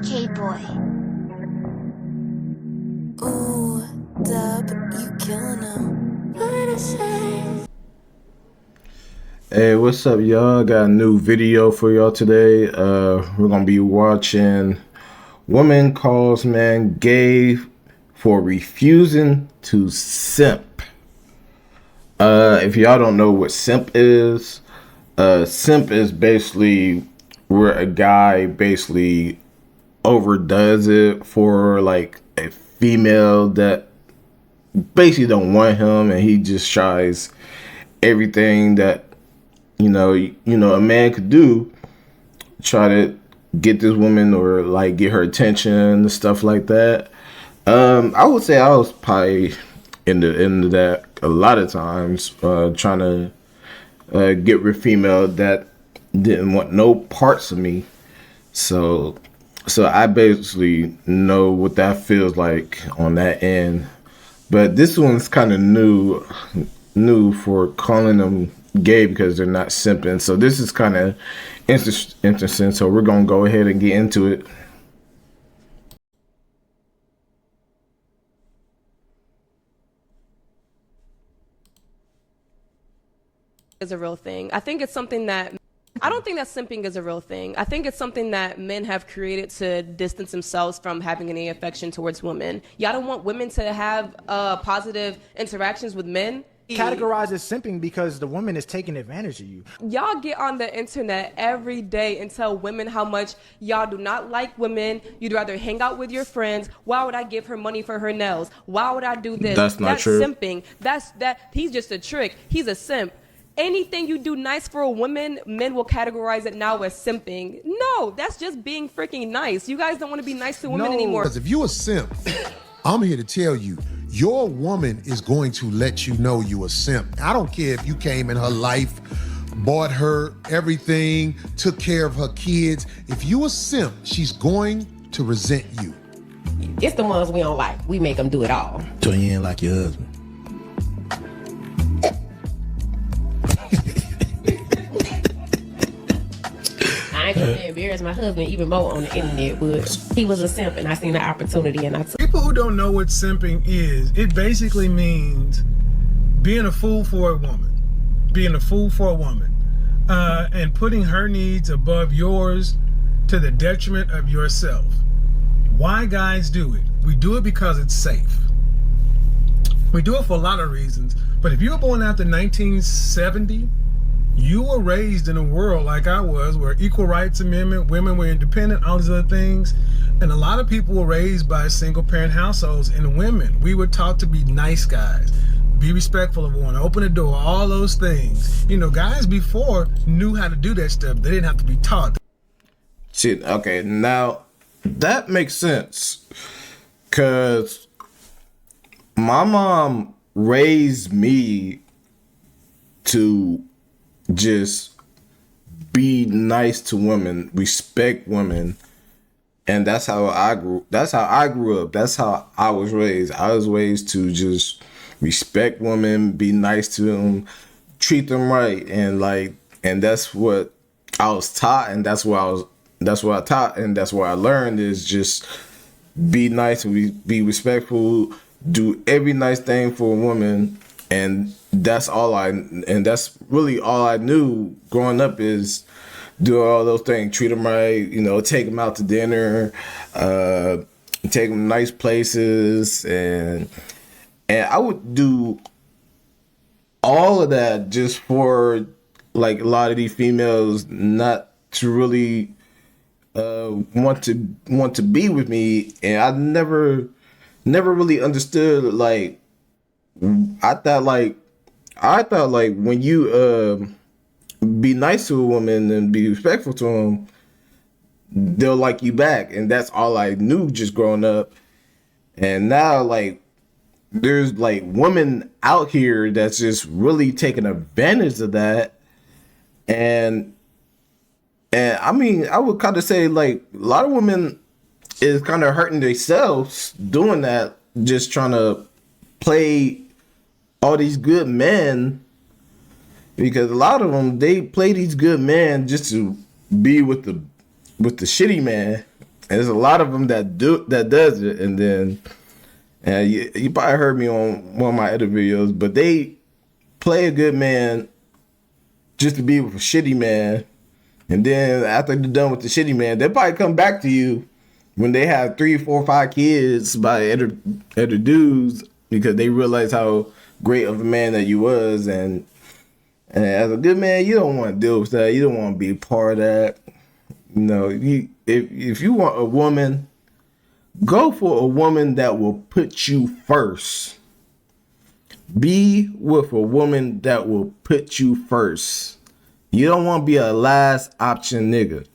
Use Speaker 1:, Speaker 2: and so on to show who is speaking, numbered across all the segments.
Speaker 1: K-boy.
Speaker 2: Ooh, Dub, you killing them. What I say?
Speaker 3: Hey, what's up, y'all? Got a new video for y'all today. We're gonna be watching woman calls man gay for refusing to simp. If y'all don't know what simp is basically where a guy basically overdoes it for like a female that basically don't want him, and he just tries everything that a man could do, try to get this woman or like get her attention and stuff like that. I would say I was probably into that a lot of times, trying to get with female that didn't want no parts of me. So I basically know what that feels like on that end. But this one's kind of new for calling them gay because they're not simping. So this is kind of interesting. So we're gonna go ahead and get into it.
Speaker 4: Is a real thing. I think it's something that I don't think that simping is a real thing. I think it's something that men have created to distance themselves from having any affection towards women. Y'all don't want women to have positive interactions with men.
Speaker 5: Categorized as simping because the woman is taking advantage of you.
Speaker 4: Y'all get on the internet every day and tell women how much y'all do not like women. You'd rather hang out with your friends. Why would I give her money for her nails? Why would I do this?
Speaker 3: That's not true.
Speaker 4: Simping. That's he's just a trick. He's a simp. Anything you do nice for a woman, men will categorize it now as simping. No, that's just being freaking nice. You guys don't want to be nice to women anymore.
Speaker 6: Because if you a simp, I'm here to tell you, your woman is going to let you know you a simp. I don't care if you came in her life, bought her everything, took care of her kids. If you a simp, she's going to resent you.
Speaker 7: It's the ones we don't like. We make them do it all.
Speaker 8: So you ain't like your husband?
Speaker 7: I ain't gonna embarrass my husband even more on the internet, but he was a simp and I seen the opportunity and I took it.
Speaker 9: People who don't know what simping is, it basically means being a fool for a woman. Being a fool for a woman. And putting her needs above yours to the detriment of yourself. Why guys do it? We do it because it's safe. We do it for a lot of reasons. But if you were born after 1970, you were raised in a world like I was, where equal rights amendment, women were independent, all these other things. And a lot of people were raised by single parent households, and women, we were taught to be nice guys, be respectful of one, open the door, all those things. You know, guys before knew how to do that stuff. They didn't have to be taught.
Speaker 3: Shit, okay, now that makes sense. Cause my mom raised me to just be nice to women, respect women, and that's how I grew up. That's how I was raised. I was raised to just respect women, be nice to them, treat them right, and that's what I was taught, and that's what I taught, and that's what I learned is just be nice, be respectful, do every nice thing for a woman. And that's really all I knew growing up is do all those things, treat them right, take them out to dinner, take them to nice places, and I would do all of that just for like a lot of these females not to really want to be with me, and I never really understood like. I thought like when you be nice to a woman and be respectful to them, they'll like you back, and that's all I knew just growing up. And now like there's like women out here that's just really taking advantage of that, and I mean I would kind of say like a lot of women is kind of hurting themselves doing that, just trying to play all these good men, because a lot of them, they play these good men just to be with the shitty man. there's a lot of them that does it, and then you probably heard me on one of my other videos, but they play a good man just to be with a shitty man, and then after they're done with the shitty man, they'll probably come back to you when they have 3, 4, 5 kids by other dudes because they realize how great of a man that you was, and as a good man, you don't want to deal with that. You don't want to be a part of that. You know, if you want a woman, go for a woman that will put you first. Be with a woman that will put you first. You don't want to be a last option nigga.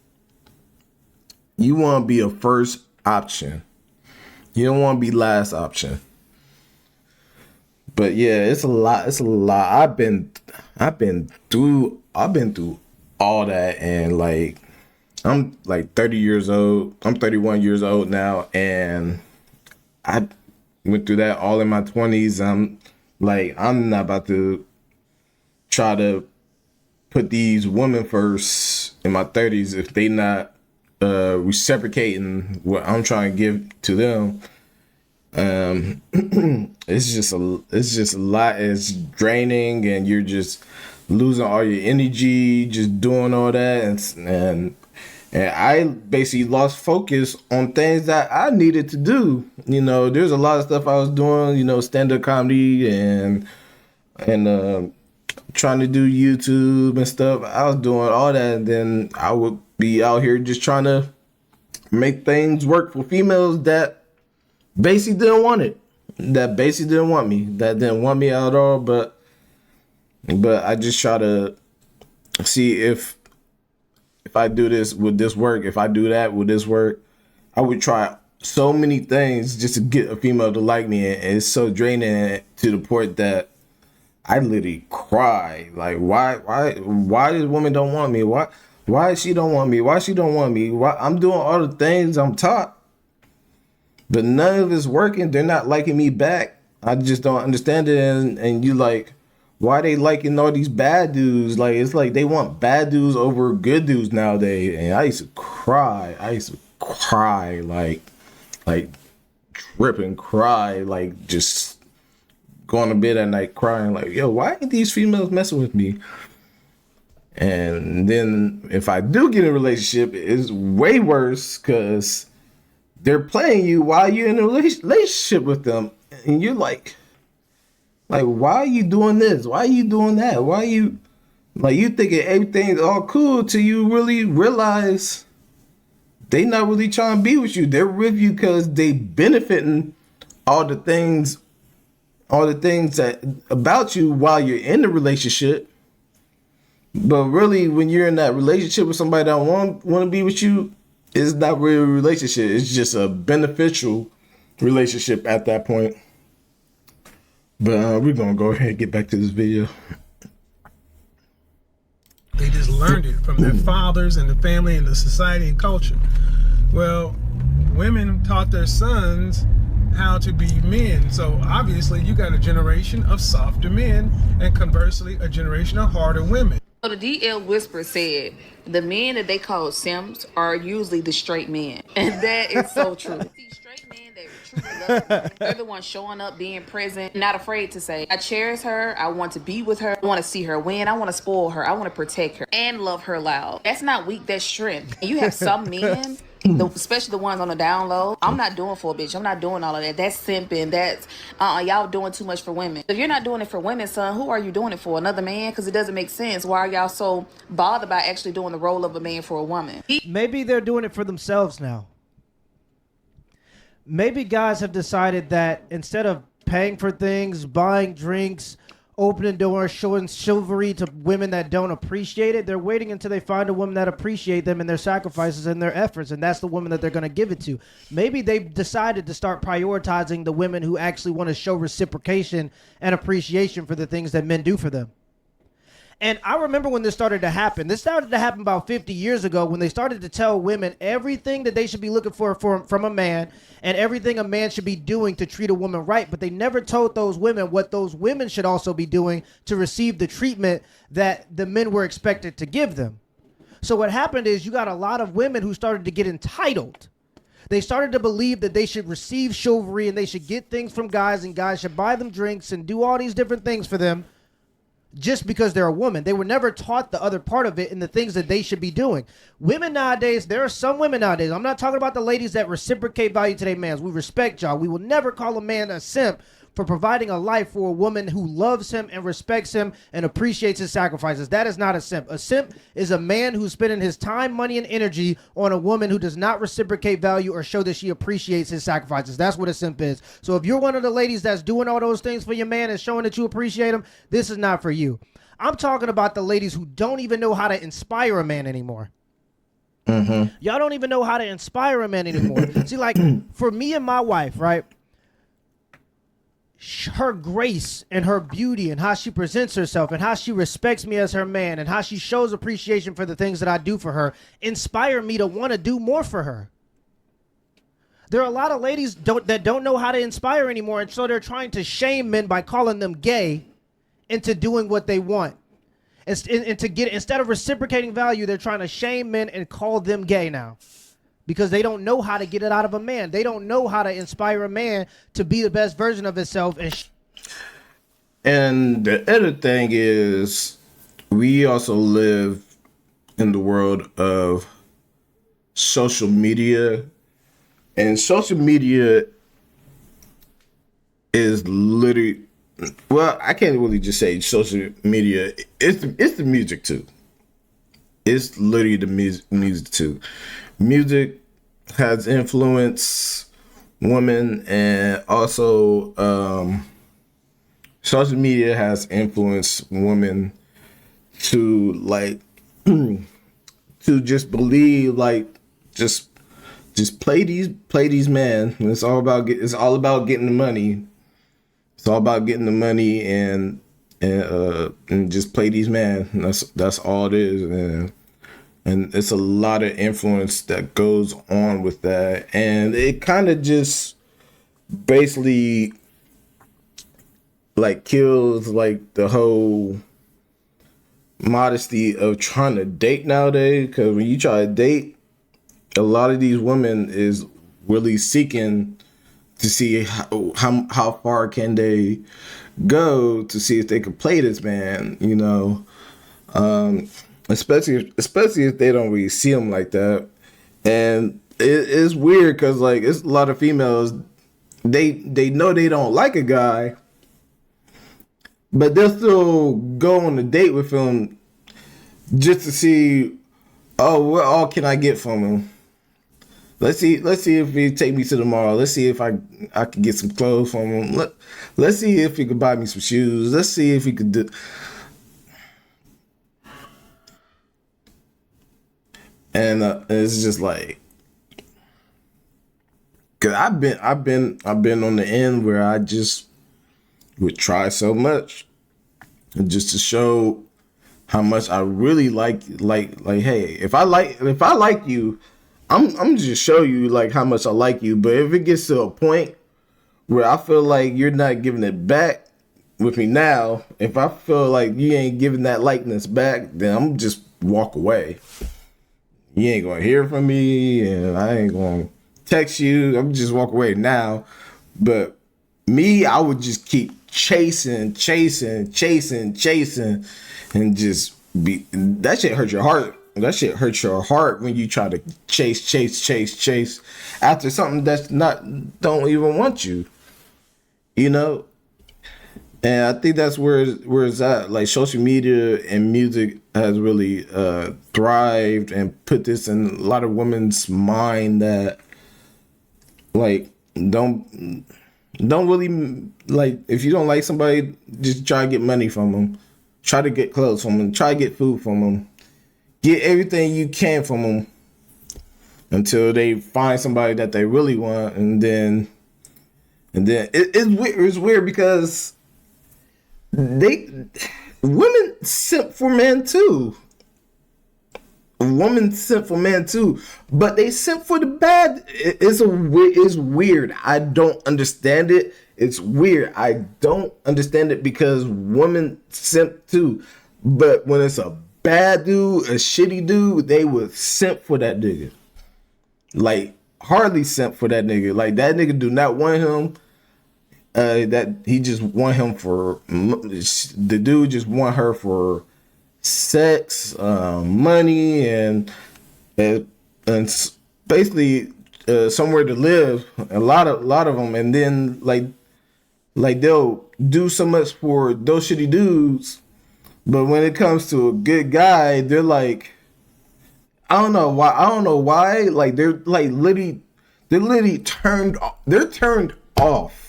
Speaker 3: You want to be a first option. You don't want to be last option. But yeah, it's a lot. It's a lot. I've been through all that, and like I'm like 30 years old. I'm 31 years old now, and I went through that all in my 20s. I'm not about to try to put these women first in my 30s if they not reciprocating what I'm trying to give to them. It's just a lot. It's draining, and you're just losing all your energy just doing all that, and I basically lost focus on things that I needed to do. You know, there's a lot of stuff I was doing, you know, stand-up comedy and trying to do YouTube and stuff. I was doing all that, and then I would be out here just trying to make things work for females that basically didn't want it. That basically didn't want me. That didn't want me at all, but I just try to see if I do this, would this work? If I do that, would this work? I would try so many things just to get a female to like me, and it's so draining to the point that I literally cry. Like, why this woman don't want me? Why she don't want me? Why she don't want me? Why I'm doing all the things I'm taught, but none of it's working. They're not liking me back. I just don't understand it. And you like, why they liking all these bad dudes? Like, it's like they want bad dudes over good dudes nowadays. And I used to cry. Like trip and cry, like just going to bed at night crying, like, yo, why ain't these females messing with me? And then if I do get in a relationship, it's way worse because they're playing you while you're in a relationship with them, and you're like, why are you doing this? Why are you doing that? Why are you, like, you thinking everything's all cool till you really realize they not really trying to be with you. They're with you because they benefiting all the things that about you while you're in the relationship. But really, when you're in that relationship with somebody that want to be with you, it's not really a relationship. It's just a beneficial relationship at that point. But we're going to go ahead and get back to this video.
Speaker 9: They just learned it from their fathers and the family and the society and culture. Well, women taught their sons how to be men. So obviously you got a generation of softer men and conversely a generation of harder women.
Speaker 1: So the DL Whisper said the men that they call simps are usually the straight men. And that is so true. These straight men that truly love women, they're the ones showing up, being present, not afraid to say, I cherish her, I want to be with her, I want to see her win, I want to spoil her, I want to protect her, and love her loud. That's not weak, that's strength. And you have some men, especially the ones on the down low, I'm not doing for a bitch, I'm not doing all of that. That's simping, that's y'all doing too much for women. If you're not doing it for women, son, who are you doing it for? Another man? Because it doesn't make sense. Why are y'all so bothered by actually doing the role of a man for a woman?
Speaker 5: Maybe they're doing it for themselves now. Maybe guys have decided that instead of paying for things, buying drinks, opening doors, showing chivalry to women that don't appreciate it, they're waiting until they find a woman that appreciates them and their sacrifices and their efforts, and that's the woman that they're going to give it to. Maybe they've decided to start prioritizing the women who actually want to show reciprocation and appreciation for the things that men do for them. And I remember when this started to happen. This started to happen about 50 years ago when they started to tell women everything that they should be looking for from a man and everything a man should be doing to treat a woman right. But they never told those women what those women should also be doing to receive the treatment that the men were expected to give them. So what happened is you got a lot of women who started to get entitled. They started to believe that they should receive chivalry and they should get things from guys and guys should buy them drinks and do all these different things for them just because they're a woman. They were never taught the other part of it and the things that they should be doing. Women nowadays, there are some women nowadays. I'm not talking about the ladies that reciprocate value to their mans. We respect y'all. We will never call a man a simp for providing a life for a woman who loves him and respects him and appreciates his sacrifices. That is not a simp. A simp is a man who's spending his time, money, and energy on a woman who does not reciprocate value or show that she appreciates his sacrifices. That's what a simp is. So if you're one of the ladies that's doing all those things for your man and showing that you appreciate him, this is not for you. I'm talking about the ladies who don't even know how to inspire a man anymore. Mm-hmm. Y'all don't even know how to inspire a man anymore. See, like, for me and my wife, right? Her grace and her beauty and how she presents herself and how she respects me as her man and how she shows appreciation for the things that I do for her inspire me to want to do more for her. There are a lot of ladies that don't know how to inspire anymore, and so they're trying to shame men by calling them gay into doing what they want. And to get, instead of reciprocating value, they're trying to shame men and call them gay now. Because they don't know how to get it out of a man. They don't know how to inspire a man to be the best version of himself.
Speaker 3: And the other thing is, we also live in the world of social media. And social media is literally, well, I can't really just say social media. It's the music too. It's literally the music too. Music has influenced women, and also social media has influenced women to like to just believe, like just play these men. It's all about getting the money. It's all about getting the money and just play these men. That's all it is. And it's a lot of influence that goes on with that. And it kind of just basically like kills like the whole modesty of trying to date nowadays. Because when you try to date, a lot of these women is really seeking to see how far can they go to see if they can play this man, you know. Especially if they don't really see him like that. And it's weird because like it's a lot of females, they know they don't like a guy, but they'll still go on a date with him just to see, oh, what all can I get from him? Let's see if he take me to the mall. Let's see if I can get some clothes from him. Let's see if he could buy me some shoes. Let's see if he could do. And it's just like, cause I've been on the end where I just would try so much, just to show how much I really like. Hey, if I like you, I'm just show you like how much I like you. But if it gets to a point where I feel like you're not giving it back with me now, if I feel like you ain't giving that likeness back, then I'm just walk away. You ain't gonna hear from me, and I ain't gonna text you. I'm just walk away now. But me, I would just keep chasing, and just be. That shit hurt your heart. That shit hurts your heart when you try to chase after something that's don't even want you. You know. And I think that's where it's at. Like social media and music has really thrived and put this in a lot of women's mind that like don't really like, if you don't like somebody, just try to get money from them, try to get clothes from them, try to get food from them, get everything you can from them until they find somebody that they really want, and then it's weird because women simp for men too. Women simp for men too, but they simp for the bad. It's weird. I don't understand it. It's weird. I don't understand it because women simp too, but when it's a bad dude, a shitty dude, they would simp for that nigga. Like hardly simp for that nigga. Like that nigga do not want him. That he just want him for the dude just want her for sex, money, and basically somewhere to live. A lot of them, and then like they'll do so much for those shitty dudes, but when it comes to a good guy, they're like, I don't know why. Like they're literally turned off.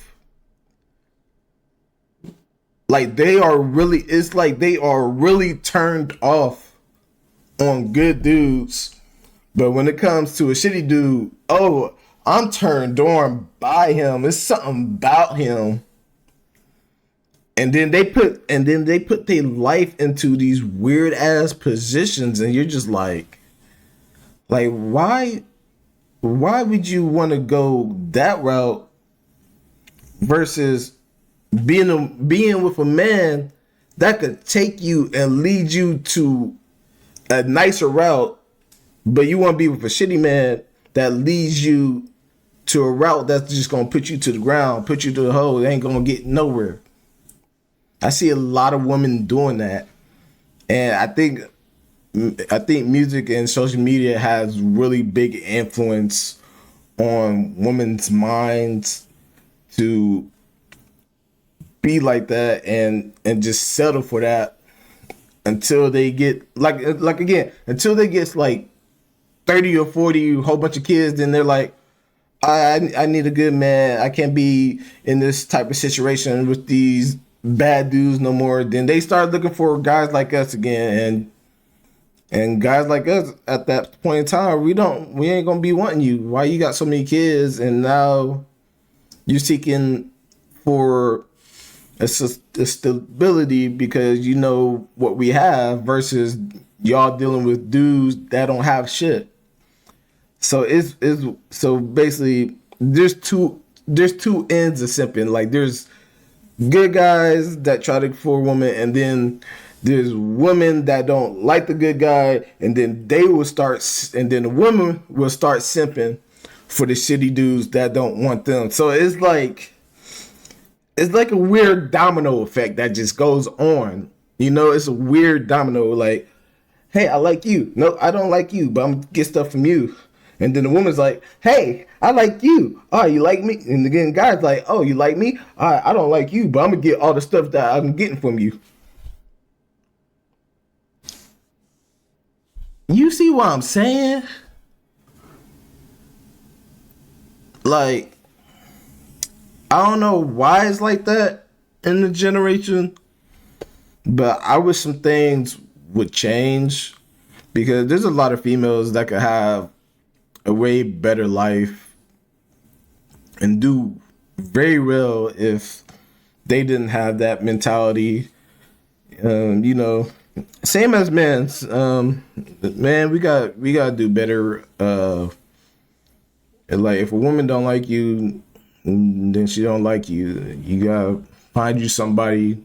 Speaker 3: Like it's like they are really turned off on good dudes. But when it comes to a shitty dude, oh, I'm turned on by him. It's something about him. And then they put their life into these weird ass positions, and you're just like why would you want to go that route versus being with a man that could take you and lead you to a nicer route, but you want to be with a shitty man that leads you to a route that's just gonna put you to the ground, put you to the hole. It ain't gonna get nowhere. I see a lot of women doing that, and I think music and social media has really big influence on women's minds to be like that and just settle for that until they get until they get like 30 or 40, a whole bunch of kids. Then they're like, I need a good man. I can't be in this type of situation with these bad dudes no more. Then they start looking for guys like us again, and guys like us at that point in time, we ain't gonna be wanting you. Why you got so many kids and now you're seeking for a stability because you know what we have versus y'all dealing with dudes that don't have shit. So so basically there's two ends of simping. Like there's good guys that try to for a woman, and then there's women that don't like the good guy, and then the woman will start simping for the shitty dudes that don't want them. So it's like a weird domino effect that just goes on. You know, it's a weird domino. Like, hey, I like you. No, I don't like you, but I'm gonna get stuff from you. And then the woman's like, hey, I like you. Oh, you like me? And again, guy's like, oh, you like me? I don't like you, but I'm gonna get all the stuff that I'm getting from you. You see what I'm saying? Like, I don't know why it's like that in the generation, but I wish some things would change, because there's a lot of females that could have a way better life and do very well if they didn't have that mentality. You know, same as men. Man, we gotta do better. Like if a woman don't like you, then she don't like you. You gotta find you somebody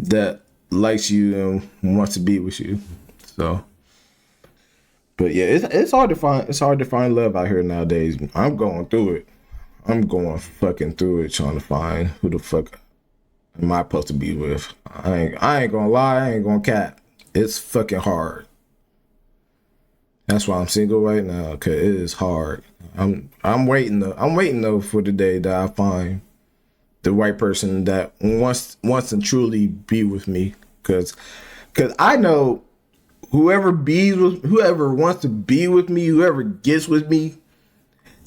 Speaker 3: that likes you and wants to be with you. So, but yeah, it's hard to find love out here nowadays. I'm going through it. I'm going fucking through it, trying to find who the fuck am I supposed to be with. I ain't gonna lie. I ain't gonna cap. It's fucking hard. That's why I'm single right now, cause it is hard. I'm waiting though for the day that I find the right person that wants to truly be with me, cause I know whoever wants to be with me, whoever gets with me,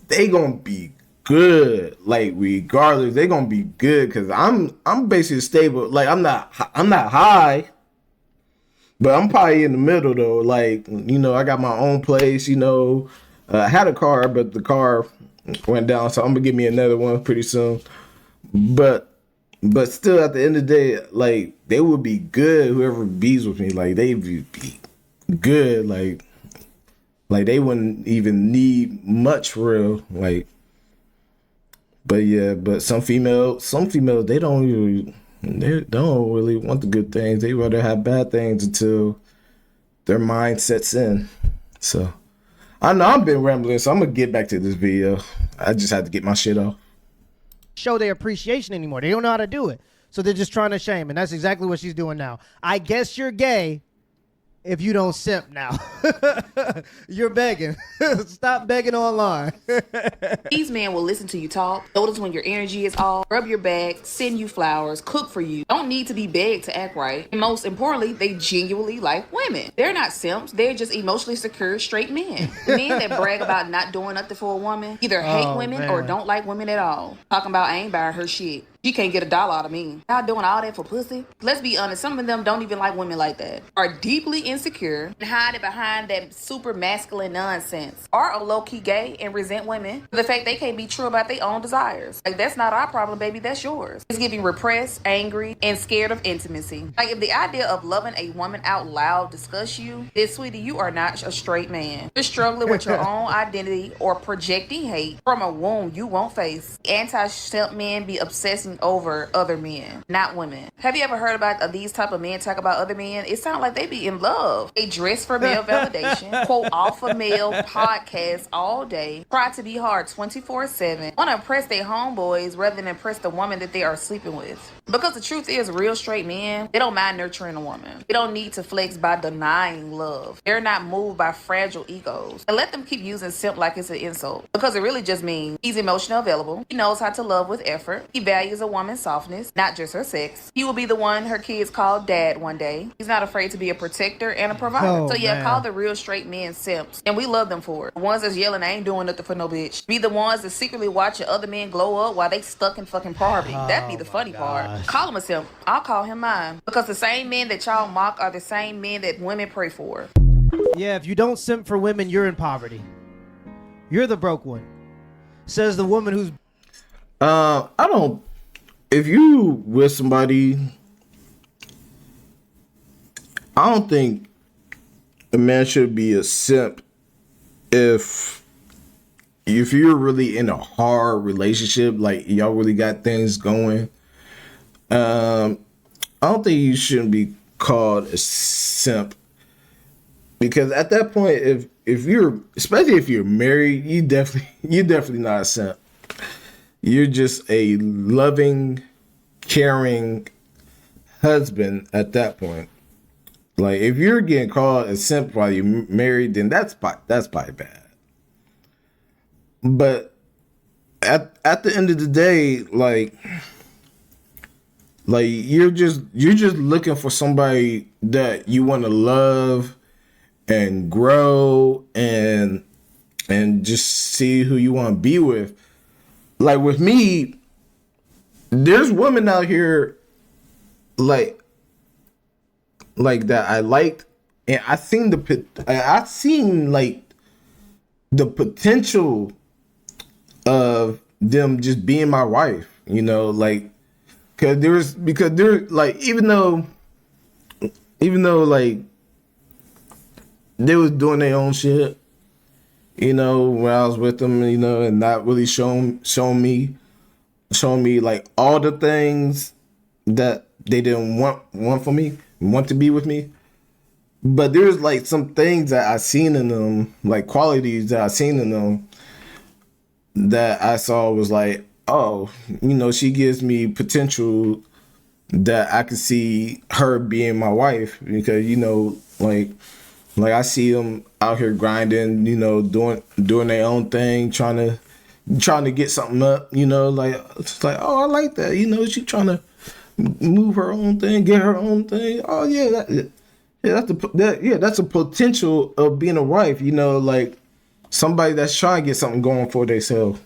Speaker 3: they gonna be good. Like regardless, they gonna be good, cause I'm basically stable. Like I'm not high, but I'm probably in the middle though. Like, you know, I got my own place, you know. I had a car, but the car went down, so I'm gonna get me another one pretty soon. But still, at the end of the day, like they would be good. Whoever bees with me, like they would be good. Like they wouldn't even need much for real. Like, but yeah, but some females, they don't really want the good things. They rather have bad things until their mind sets in. So I know I've been rambling, so I'm gonna get back to this video. I just had to get my shit off.
Speaker 5: Show their appreciation anymore. They don't know how to do it. So they're just trying to shame. And that's exactly what she's doing now. I guess you're gay if you don't simp now. You're begging. Stop begging online.
Speaker 1: These men will listen to you talk, notice when your energy is off, rub your back, send you flowers, cook for you. Don't need to be begged to act right. And most importantly, they genuinely like women. They're not simps. They're just emotionally secure, straight men. The men that brag about not doing nothing for a woman either hate women or don't like women at all. Talking about I ain't buying her shit. You can't get $1 out of me. Y'all doing all that for pussy? Let's be honest, some of them don't even like women like that. Are deeply insecure and hiding behind that super masculine nonsense. Are a low-key gay and resent women for the fact they can't be true about their own desires. Like, that's not our problem, baby, that's yours. It's giving repressed, angry, and scared of intimacy. Like, if the idea of loving a woman out loud disgusts you, then sweetie, you are not a straight man. You're struggling with your own identity or projecting hate from a wound you won't face. Anti-simp men be obsessing over other men, not women. Have you ever heard about these type of men talk about other men? It sounds like they be in love. They dress for male validation, quote alpha male podcasts all day, try to be hard 24/7, want to impress their homeboys rather than impress the woman that they are sleeping with. Because the truth is, real straight men, they don't mind nurturing a woman. They don't need to flex by denying love. They're not moved by fragile egos. And let them keep using simp like it's an insult. Because it really just means he's emotionally available. He knows how to love with effort. He values a woman's softness, not just her sex. He will be the one her kids call dad one day. He's not afraid to be a protector and a provider. So yeah, call the real straight men simps. And we love them for it. The ones that's yelling, I ain't doing nothing for no bitch. Be the ones that secretly watching other men glow up while they stuck in fucking poverty. That'd be the funny part. Call him a simp. I'll call him mine. Because the same men that y'all mock are the same men that women pray for.
Speaker 5: Yeah, if you don't simp for women, you're in poverty. You're the broke one. Says the woman who's...
Speaker 3: I don't... If you with somebody, I don't think a man should be a simp if you're really in a hard relationship, like y'all really got things going. I don't think you shouldn't be called a simp, because at that point, if you're, especially if you're married, you're definitely not a simp. You're just a loving, caring husband at that point. Like, if you're getting called a simp while you're married, then that's probably bad. But at the end of the day, like you're just looking for somebody that you want to love and grow and just see who you want to be with. Like with me, there's women out here like that I liked, and I seen like the potential of them just being my wife, you know, like because they're like, even though like they was doing their own shit, you know, when I was with them, you know, and not really showing me like all the things that they didn't want to be with me. But there's like some things that I seen in them, like qualities that I seen in them that I saw was like, oh, you know, she gives me potential that I could see her being my wife, because, you know, like I see them out here grinding, you know, doing their own thing, trying to get something up, you know, like it's like, oh, I like that, you know, she trying to move her own thing, get her own thing. Oh yeah, that's a potential of being a wife, you know, like somebody that's trying to get something going for themselves.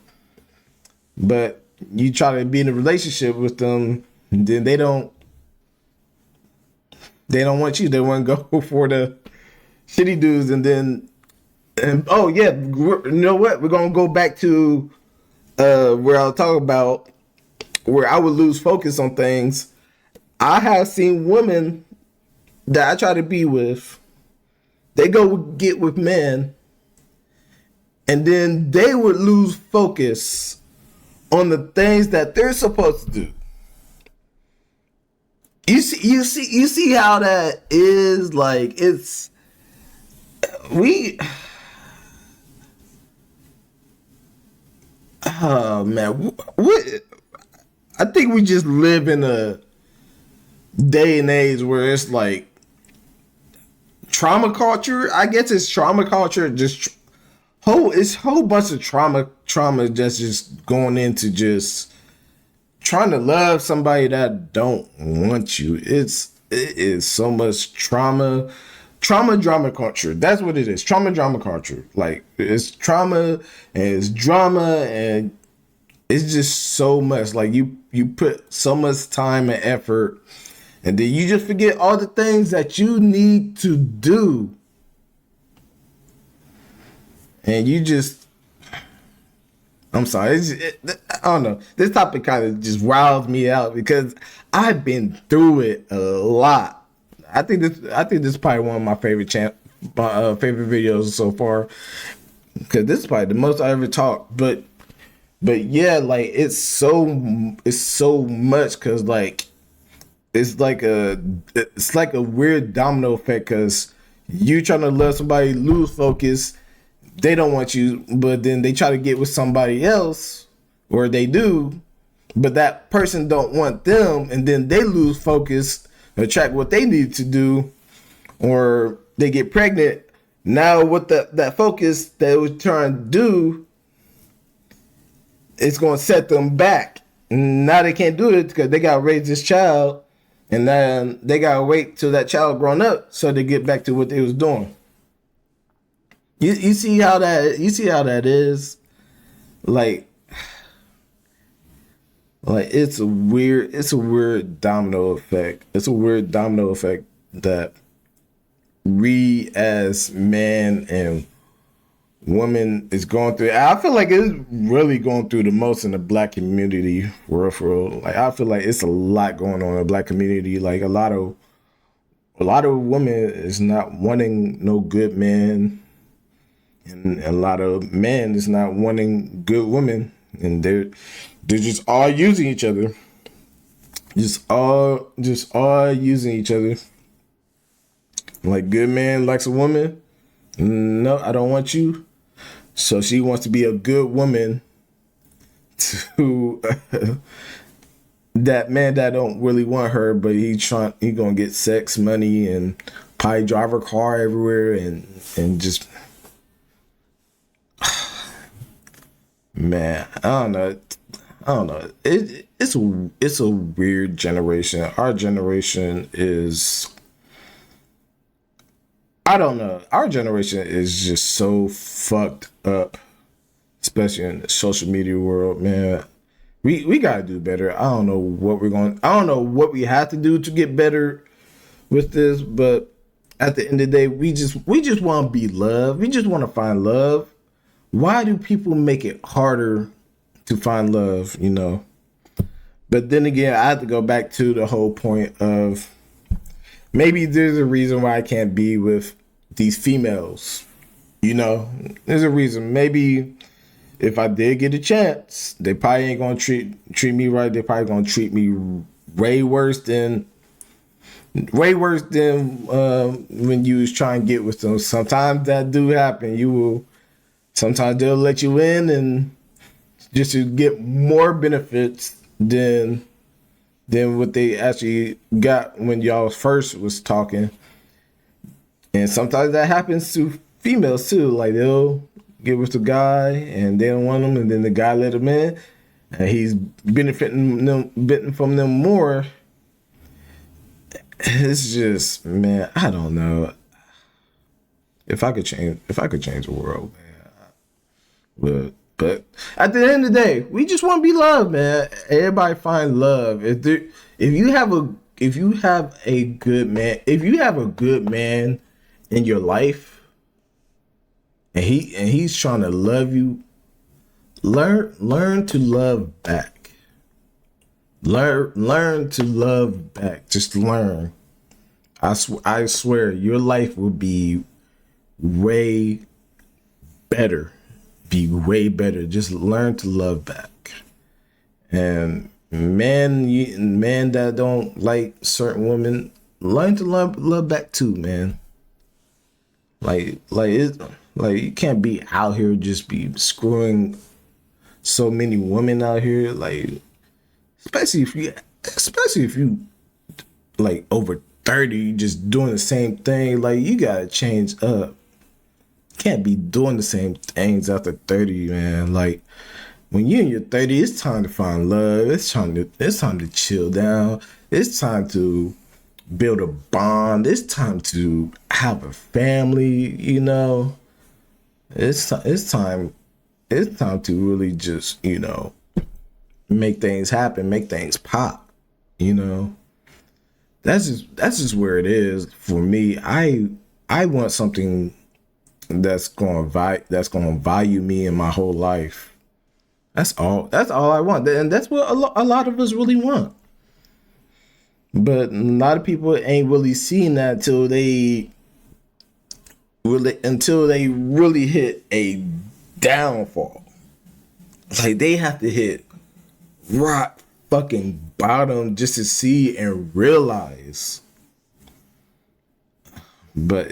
Speaker 3: But you try to be in a relationship with them, then they don't want you. They want to go for the shitty dudes, and oh yeah, you know what? We're gonna go back to where I'll talk about where I would lose focus on things. I have seen women that I try to be with, they go get with men, and then they would lose focus on the things that they're supposed to do. You see how that is? Like, Oh man, what? I think we just live in a day and age where it's like trauma culture. I guess it's trauma culture. Just it's whole bunch of trauma that's just going into just trying to love somebody that don't want you. It is so much drama culture. That's what it is. Drama culture. Like it's trauma and it's drama and it's just so much. Like you put so much time and effort and then you just forget all the things that you need to do. And you just, I'm sorry. I don't know. This topic kind of just riles me out because I've been through it a lot. I think this is probably one of my favorite favorite videos so far because this is probably the most I ever talked. But yeah, like it's so much because like it's like a weird domino effect because you trying to love somebody, lose focus. They don't want you, but then they try to get with somebody else, or they do, but that person don't want them, and then they lose focus, attract what they need to do, or they get pregnant. Now, what that focus they was trying to do, it's going to set them back. Now they can't do it because they got to raise this child, and then they got to wait till that child grown up so they get back to what they was doing. You see how that is, like it's a weird domino effect. It's a weird domino effect that we as men and women is going through. I feel like it's really going through the most in the black community, for real. Like I feel like it's a lot going on in the black community. Like a lot of women is not wanting no good men. And a lot of men is not wanting good women, and they're just all using each other, just all using each other. Like good man likes a woman, no, I don't want you, so she wants to be a good woman to that man that don't really want her, but he gonna get sex, money, and probably drive her car everywhere, and just. Man, I don't know. It's a weird generation. Our generation is, I don't know. Our generation is just so fucked up, especially in the social media world, man. We gotta do better. I don't know what we have to do to get better with this, but at the end of the day, we just want to be loved. We just want to find love. Why do people make it harder to find love, you know? But then again, I have to go back to the whole point of maybe there's a reason why I can't be with these females, you know? There's a reason. Maybe if I did get a chance, they probably ain't gonna treat me right. They probably gonna treat me way worse than when you was trying to get with them. Sometimes that do happen. Sometimes they'll let you in and just to get more benefits than what they actually got when y'all first was talking. And sometimes that happens to females too. Like they'll get with the guy and they don't want him, and then the guy let him in and he's benefiting from them more. It's just, man, I don't know. If I could change the world, man. But at the end of the day, we just want to be loved, man. Everybody find love. If you have a good man in your life, and he's trying to love you, learn to love back. Learn to love back. Just learn. I swear your life will be way better. Just learn to love back. And men that don't like certain women, learn to love back too, man. Like you can't be out here just be screwing so many women out here, like especially if you like over 30, just doing the same thing. Like, you gotta change up. Can't be doing the same things after 30, man. Like, when you're in your 30s, it's time to find love. It's time to chill down. It's time to build a bond. It's time to have a family, you know. It's time to really just, you know, make things happen, make things pop, you know. That's just where it is for me. I want something that's going to value me in my whole life. That's all I want. And that's what a lot of us really want. But a lot of people ain't really seen that until they really hit a downfall. Like, they have to hit rock fucking bottom just to see and realize. But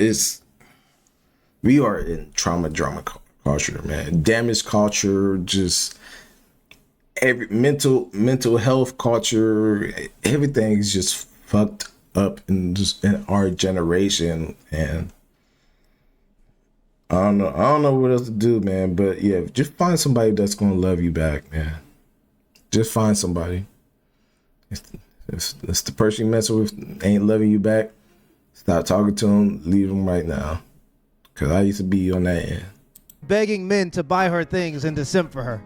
Speaker 3: we are in drama culture, man. Damage culture, just every mental health culture, everything is just fucked up in our generation. And I don't know what else to do, man. But yeah, just find somebody that's gonna love you back, man. Just find somebody. If the person you messing with ain't loving you back, stop talking to them. Leave them right now. Cause I used to be on that end.
Speaker 5: Begging men to buy her things and to simp for her.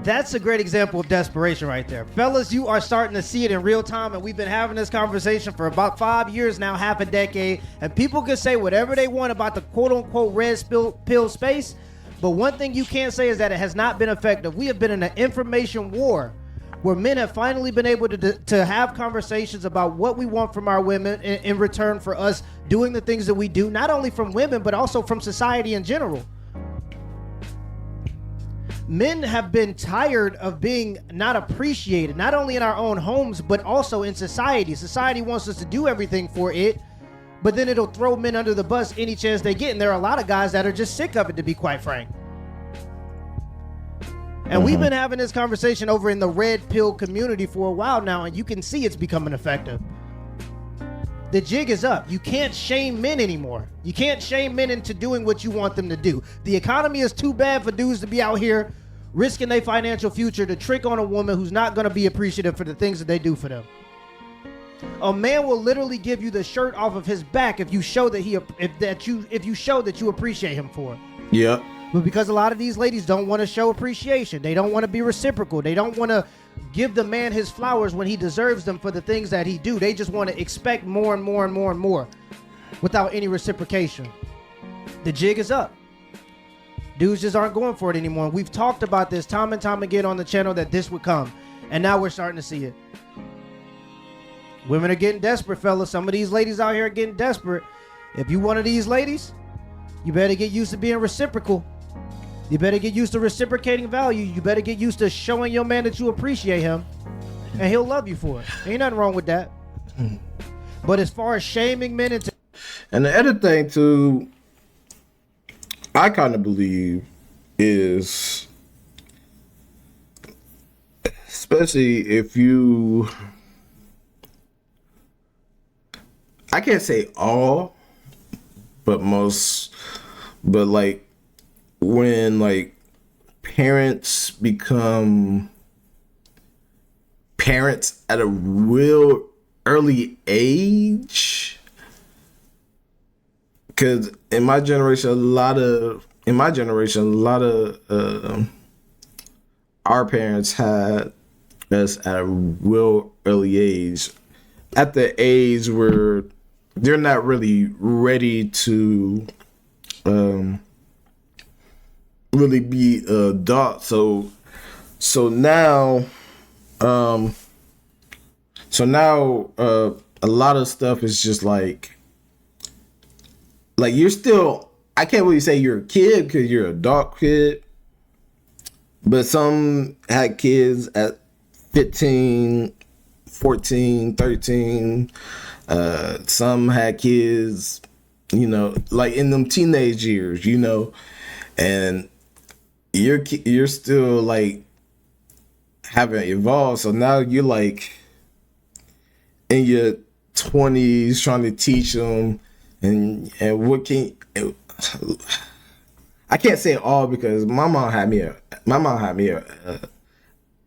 Speaker 5: That's a great example of desperation right there. Fellas, you are starting to see it in real time, and we've been having this conversation for about 5 years now, half a decade, and people can say whatever they want about the quote-unquote red pill space, but one thing you can't say is that it has not been effective. We have been in an information war where men have finally been able to have conversations about what we want from our women in return for us doing the things that we do, not only from women, but also from society in general. Men have been tired of being not appreciated, not only in our own homes, but also in society. Society wants us to do everything for it, but then it'll throw men under the bus any chance they get. And there are a lot of guys that are just sick of it, to be quite frank. And we've been having this conversation over in the red pill community for a while now, and you can see it's becoming effective. The jig is up. You can't shame men anymore. You can't shame men into doing what you want them to do. The economy is too bad for dudes to be out here risking their financial future to trick on a woman who's not going to be appreciative for the things that they do for them. A man will literally give you the shirt off of his back if you show that you show that you appreciate him for it.
Speaker 3: Yeah.
Speaker 5: But because a lot of these ladies don't want to show appreciation, they don't want to be reciprocal, they don't want to give the man his flowers when he deserves them for the things that he do. They just want to expect more and more and more and more without any reciprocation. The jig is up. Dudes just aren't going for it anymore. We've talked about this time and time again on the channel that this would come, and now we're starting to see it. Women are getting desperate, fellas. Some of these ladies out here are getting desperate. If you one of these ladies, you better get used to being reciprocal. You better get used to reciprocating value. You better get used to showing your man that you appreciate him, and he'll love you for it. Ain't nothing wrong with that. But as far as shaming men into...
Speaker 3: And the other thing too, I kind of believe is, especially if you, I can't say all, but most, but like when like parents become parents at a real early age, because in my generation, a lot of our parents had us at a real early age, at the age where they're not really ready to really be adults. So now a lot of stuff is just like you're still, I can't really say you're a kid because you're an adult kid, but some had kids at 15, 14, 13. Some had kids, you know, like in them teenage years, you know, and you're still like haven't evolved. So now you're like in your 20s trying to teach them and what can I can't say it all because my mom had me at a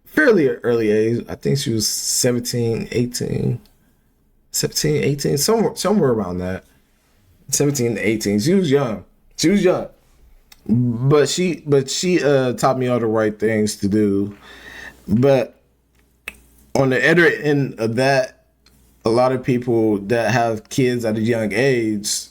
Speaker 3: fairly early age. I think she was 17, 18, somewhere around that. 17 to 18. She was young. But she taught me all the right things to do. But on the other end of that, a lot of people that have kids at a young age,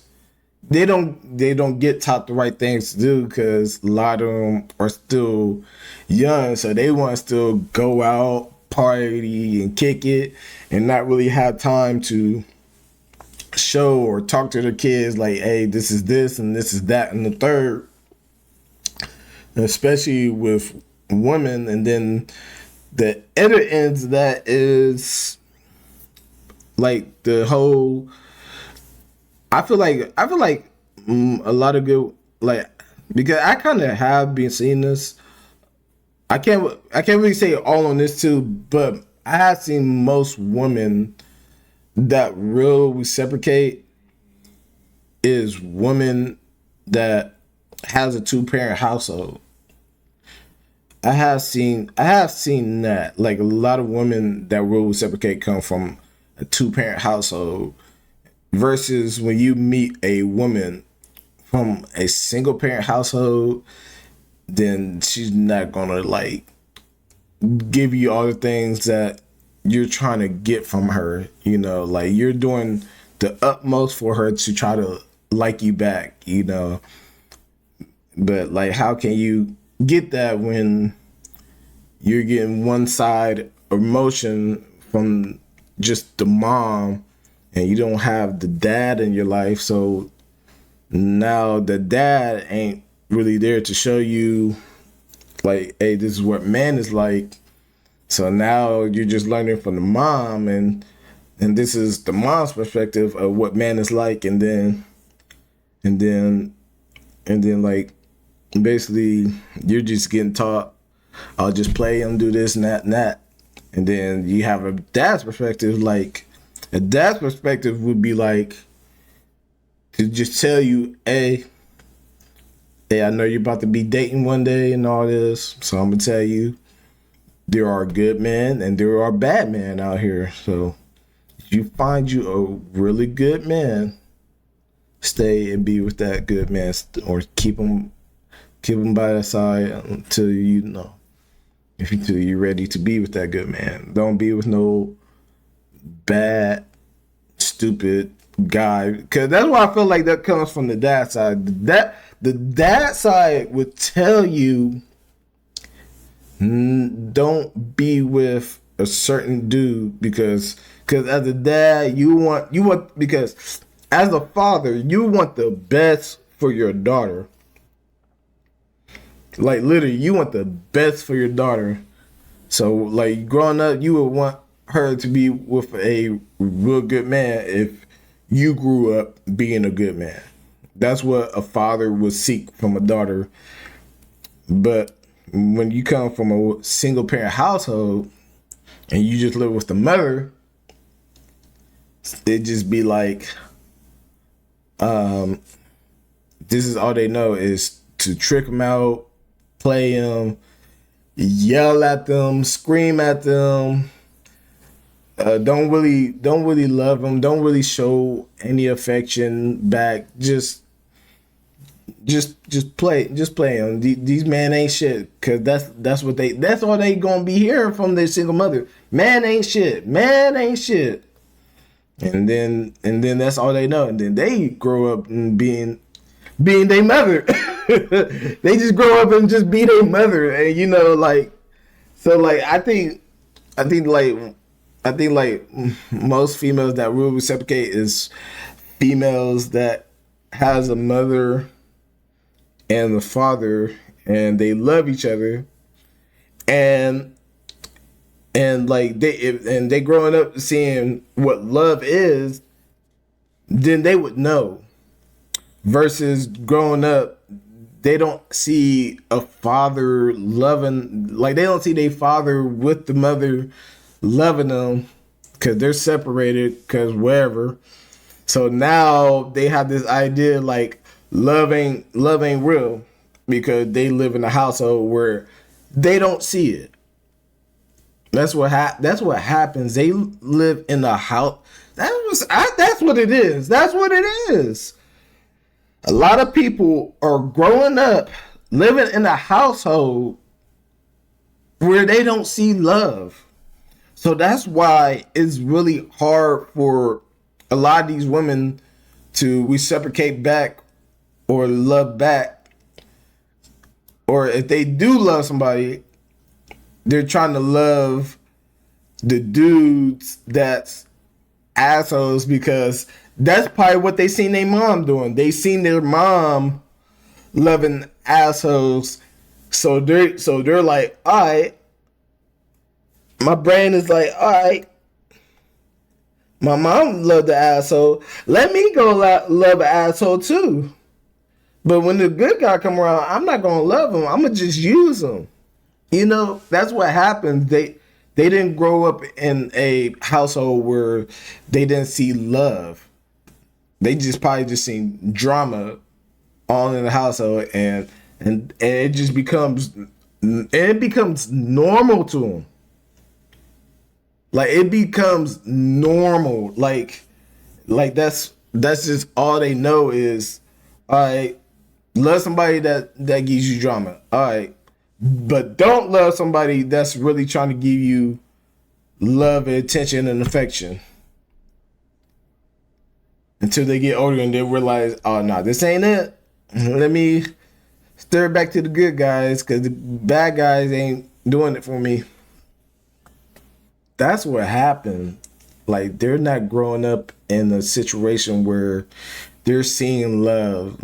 Speaker 3: they don't get taught the right things to do because a lot of them are still young, so they want to still go out, party, and kick it, and not really have time to show or talk to their kids like, hey, this is this and this is that and the third. And especially with women, and then the other ends of that is like the whole. I feel like a lot of good, like, because I kind of have been seeing this. I can't really say all on this too, but I have seen most women that real reciprocate is women that has a 2-parent household. I have seen that, like, a lot of women that will reciprocate come from a 2-parent household versus when you meet a woman from a single parent household, then she's not gonna like give you all the things that you're trying to get from her. You know, like you're doing the utmost for her to try to like you back, you know. But like, how can you get that when you're getting one side emotion from just the mom and you don't have the dad in your life? So now the dad ain't really there to show you like, hey, this is what man is like. So now you're just learning from the mom, and this is the mom's perspective of what man is like, and then like basically you're just getting taught, I'll just play him, do this and that and that. And then you have a dad's perspective. Like a dad's perspective would be like to just tell you, hey, I know you're about to be dating one day and all this, so I'm gonna tell you there are good men and there are bad men out here. So if you find you a really good man, stay and be with that good man, or keep him by the side until until you're ready to be with that good man. Don't be with no bad, stupid guy, because that's why I feel like that comes from the dad side. The dad side would tell you, don't be with a certain dude because as a dad you want because as a father you want the best for your daughter. Like literally you want the best for your daughter. So like growing up you would want her to be with a real good man if you grew up being a good man. That's what a father would seek from a daughter. But when you come from a single parent household and you just live with the mother, it just be like, this is all they know is to trick them out, play them, yell at them, scream at them. Don't really love them. Don't really show any affection back. Just play them. These men ain't shit, cause that's all they gonna be hearing from their single mother. Man ain't shit. And then that's all they know. And then they grow up and being their mother. They just grow up and just be their mother, and you know, like, so like I think like most females that will reciprocate is females that has a mother and a father and they love each other, and like they growing up seeing what love is, then they would know, versus growing up they don't see a father loving, like they don't see their father with the mother loving them because they're separated because wherever. So now they have this idea like love ain't real because they live in a household where they don't see it. That's what happens. They live in a house. That's what it is. That's what it is. A lot of people are growing up living in a household where they don't see love. So that's why it's really hard for a lot of these women to reciprocate back or love back. Or if they do love somebody, they're trying to love the dudes that's assholes because that's probably what they seen their mom doing. They seen their mom loving assholes. So they're like, all right. My brain is like, all right. My mom loved the asshole. Let me go love an asshole too. But when the good guy come around, I'm not gonna love him. I'm gonna just use him. You know, that's what happens. They didn't grow up in a household where they didn't see love. They probably just seen drama all in the household, and it just becomes normal to them. Like it becomes normal. Like that's just all they know is, all right, love somebody that gives you drama. All right. But don't love somebody that's really trying to give you love and attention and affection. Until they get older and they realize, oh no, this ain't it. Let me stir back to the good guys because the bad guys ain't doing it for me. That's what happened. Like they're not growing up in a situation where they're seeing love.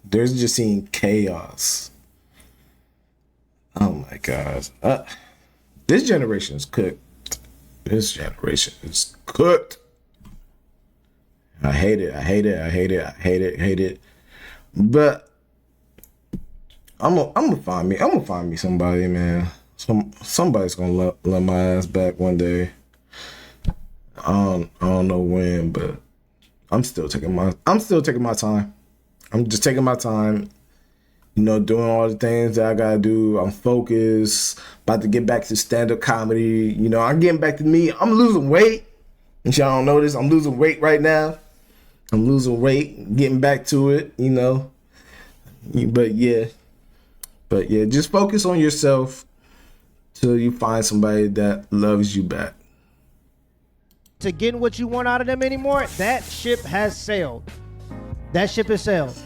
Speaker 3: They're just seeing chaos. Oh my gosh. This generation is cooked. This generation is cooked. I hate it. But I'm gonna find me somebody, man. Somebody's gonna love my ass back one day. I don't know when, but I'm still taking my time. I'm just taking my time. You know, doing all the things that I gotta do. I'm focused. About to get back to stand-up comedy. You know, I'm getting back to me. I'm losing weight. And y'all don't know this. I'm losing weight right now. I'm losing weight. Getting back to it, you know. But yeah, just focus on yourself till you find somebody that loves you back.
Speaker 5: To getting what you want out of them anymore, that ship has sailed. That ship has sailed.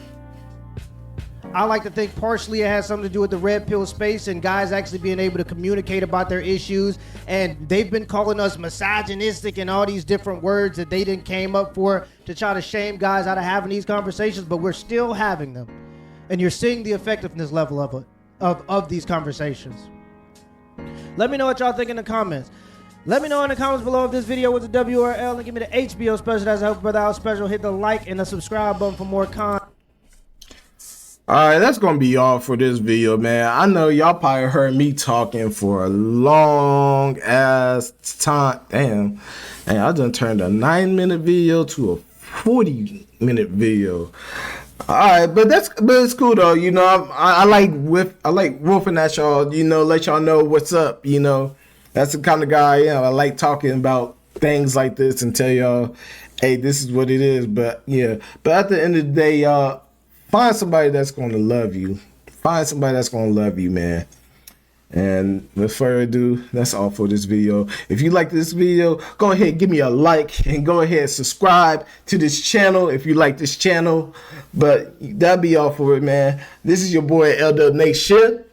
Speaker 5: I like to think partially it has something to do with the red pill space and guys actually being able to communicate about their issues. And they've been calling us misogynistic and all these different words that they didn't came up for to try to shame guys out of having these conversations, but we're still having them. And you're seeing the effectiveness level of these conversations. Let me know what y'all think in the comments. Let me know in the comments below if this video was a W or L, and give me the HBO special. That's a Help Brother Out special. Hit the like and the subscribe button for more content.
Speaker 3: All right, that's going to be all for this video, man. I know y'all probably heard me talking for a long ass time. Damn. And I done turned a 9-minute video to a 40-minute video. All right, but it's cool though. You know, I like wolfing at y'all, you know, let y'all know what's up, you know. That's the kind of guy I am. I like talking about things like this and tell y'all, hey, this is what it is. But yeah, but at the end of the day, y'all, find somebody that's going to love you. Find somebody that's going to love you, man. And without further ado, that's all for this video. If you like this video, go ahead, give me a like, and go ahead and subscribe to this channel if you like this channel. But that'll be all for it, man. This is your boy L-DUBNATION.